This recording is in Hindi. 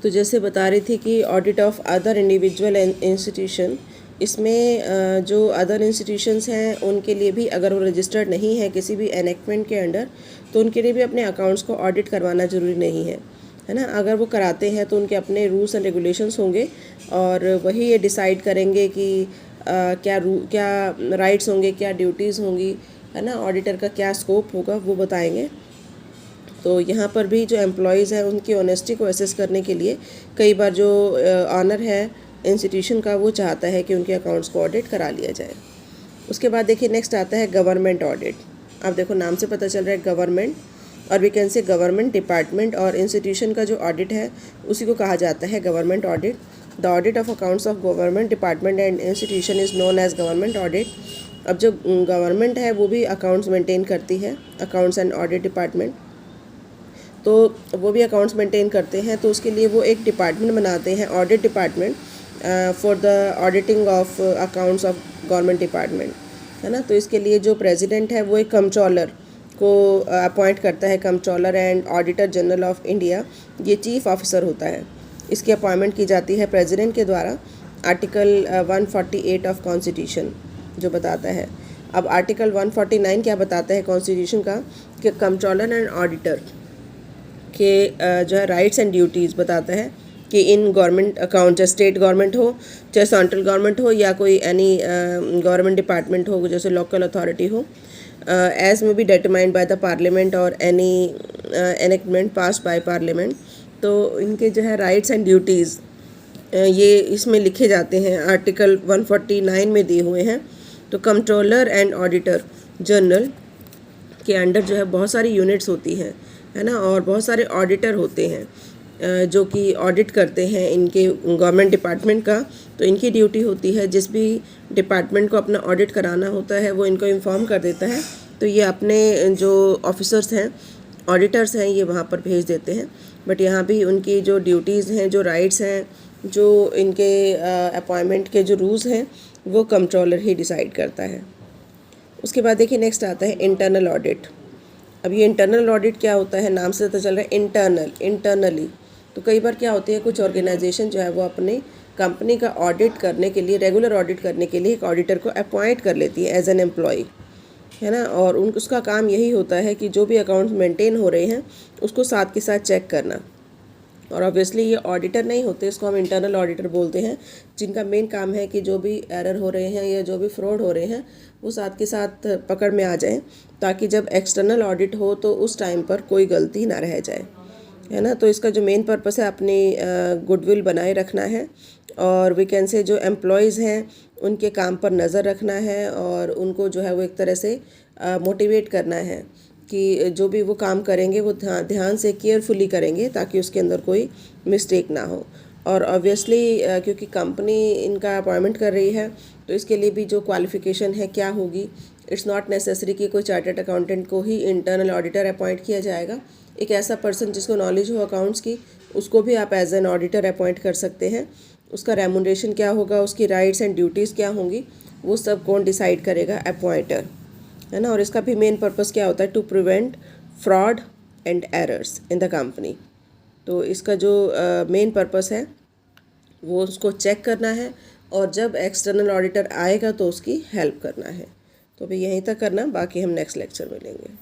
तो जैसे बता रही थी कि audit of other individual institution, इसमें जो अदर इंस्टीट्यूशंस हैं उनके लिए भी अगर वो रजिस्टर्ड नहीं है किसी भी एनेक्टमेंट के अंडर, तो उनके लिए भी अपने अकाउंट्स को ऑडिट करवाना ज़रूरी नहीं है ना। अगर वो कराते हैं तो उनके अपने रूल्स एंड रेगुलेशंस होंगे और वही ये डिसाइड करेंगे कि क्या राइट्स होंगे, क्या ड्यूटीज़ होंगी, है ना, ऑडिटर का क्या स्कोप होगा वो बताएंगे। तो यहाँ पर भी जो एम्प्लॉयज़ हैं उनकी ऑनेस्टी को असेस करने के लिए कई बार जो ऑनर है इंस्टीट्यूशन का वो चाहता है कि उनके अकाउंट्स को ऑडिट करा लिया जाए। उसके बाद देखिए नेक्स्ट आता है गवर्नमेंट ऑडिट। अब देखो नाम से पता चल रहा है गवर्नमेंट, और we can say government department और इंस्टीट्यूशन का जो ऑडिट है उसी को कहा जाता है government audit. The audit of accounts of government department and institution is known as government audit. अब जो गवर्नमेंट है वो भी अकाउंट्स मेंटेन करती है, अकाउंट्स एंड ऑडिट डिपार्टमेंट, तो वो भी अकाउंट्स मेंटेन करते हैं। तो उसके लिए वो एक डिपार्टमेंट बनाते हैं, audit department, for the auditing of accounts of government department, है ना। तो इसके लिए जो प्रेसिडेंट है वो एक कंट्रोलर को अपॉइंट करता है। Controller and auditor general of India ये चीफ ऑफिसर होता है। इसकी अपॉइंटमेंट की जाती है प्रेसिडेंट के द्वारा। आर्टिकल 148 ऑफ कॉन्स्टिट्यूशन जो बताता है। अब आर्टिकल 149 क्या बताता है कॉन्स्टिट्यूशन का, कि कंट्रोलर एंड ऑडिटर के जो है राइट्स एंड ड्यूटीज़ बताता है कि इन गवर्नमेंट अकाउंट, चाहे स्टेट गवर्नमेंट हो, चाहे सेंट्रल गवर्नमेंट हो, या कोई एनी गवर्नमेंट डिपार्टमेंट हो, जैसे लोकल अथॉरिटी हो, as may be determined by the parliament और any enactment pass by parliament. तो इनके जो है राइट्स एंड ड्यूटीज़ ये इसमें लिखे जाते हैं, आर्टिकल 149 में दिए हुए हैं। तो कंट्रोलर एंड ऑडिटर जनरल के अंडर जो है बहुत सारी यूनिट्स होती हैं, है ना, और बहुत सारे ऑडिटर होते हैं जो कि ऑडिट करते हैं इनके गवर्नमेंट डिपार्टमेंट का। तो इनकी ड्यूटी होती है, जिस भी डिपार्टमेंट को अपना ऑडिट कराना होता है वो इनको इन्फॉर्म कर देता है। तो ये अपने जो ऑफिसर्स हैं, ऑडिटर्स हैं, ये वहाँ पर भेज देते हैं। बट यहाँ भी उनकी जो ड्यूटीज़ हैं, जो राइट्स हैं, जो इनके अपॉइंटमेंट के जो रूल्स हैं, वो कंट्रोलर ही डिसाइड करता है। उसके बाद देखिए नेक्स्ट आता है इंटरनल ऑडिट। अब ये इंटरनल ऑडिट क्या होता है, नाम से पता चल रहा है इंटरनली। तो कई बार क्या होती है, कुछ ऑर्गेनाइजेशन जो है वो अपने कंपनी का ऑडिट करने के लिए, रेगुलर ऑडिट करने के लिए एक ऑडिटर को अपॉइंट कर लेती है एज एन एम्प्लॉय, है ना। और उसका काम यही होता है कि जो भी अकाउंट्स मेंटेन हो रहे हैं उसको साथ के साथ चेक करना। और ऑब्वियसली ये ऑडिटर नहीं होते, इसको हम इंटरनल ऑडिटर बोलते हैं, जिनका मेन काम है कि जो भी एरर हो रहे हैं या जो भी फ्रॉड हो रहे हैं वो साथ के साथ पकड़ में आ जाएं, ताकि जब एक्सटर्नल ऑडिट हो तो उस टाइम पर कोई गलती ना रह जाए, है ना। तो इसका जो मेन पर्पस है अपनी गुडविल बनाए रखना है, और वी कैन से जो एम्प्लॉयज़ हैं उनके काम पर नज़र रखना है, और उनको जो है वो एक तरह से मोटिवेट करना है कि जो भी वो काम करेंगे वो ध्यान से केयरफुली करेंगे ताकि उसके अंदर कोई मिस्टेक ना हो। और ऑब्वियसली क्योंकि कंपनी इनका अपॉइंटमेंट कर रही है तो इसके लिए भी जो क्वालिफ़िकेशन है क्या होगी, इट्स नॉट नेसेसरी कि कोई चार्टर्ड अकाउंटेंट को ही इंटरनल ऑडिटर अपॉइंट किया जाएगा। एक ऐसा पर्सन जिसको नॉलेज हो अकाउंट्स की, उसको भी आप एज एन ऑडिटर अपॉइंट कर सकते हैं। उसका रेमुनरेशन क्या होगा, उसकी राइट्स एंड ड्यूटीज़ क्या होंगी, वो सब कौन डिसाइड करेगा, अपॉइंटर, है ना। और इसका भी मेन पर्पस क्या होता है, to prevent fraud and errors in the company. तो इसका जो मेन पर्पस है वो उसको चेक करना है, और जब एक्सटर्नल ऑडिटर आएगा तो उसकी हेल्प करना है। तो अभी यहीं तक करना, बाकी हम नेक्स्ट लेक्चर में लेंगे।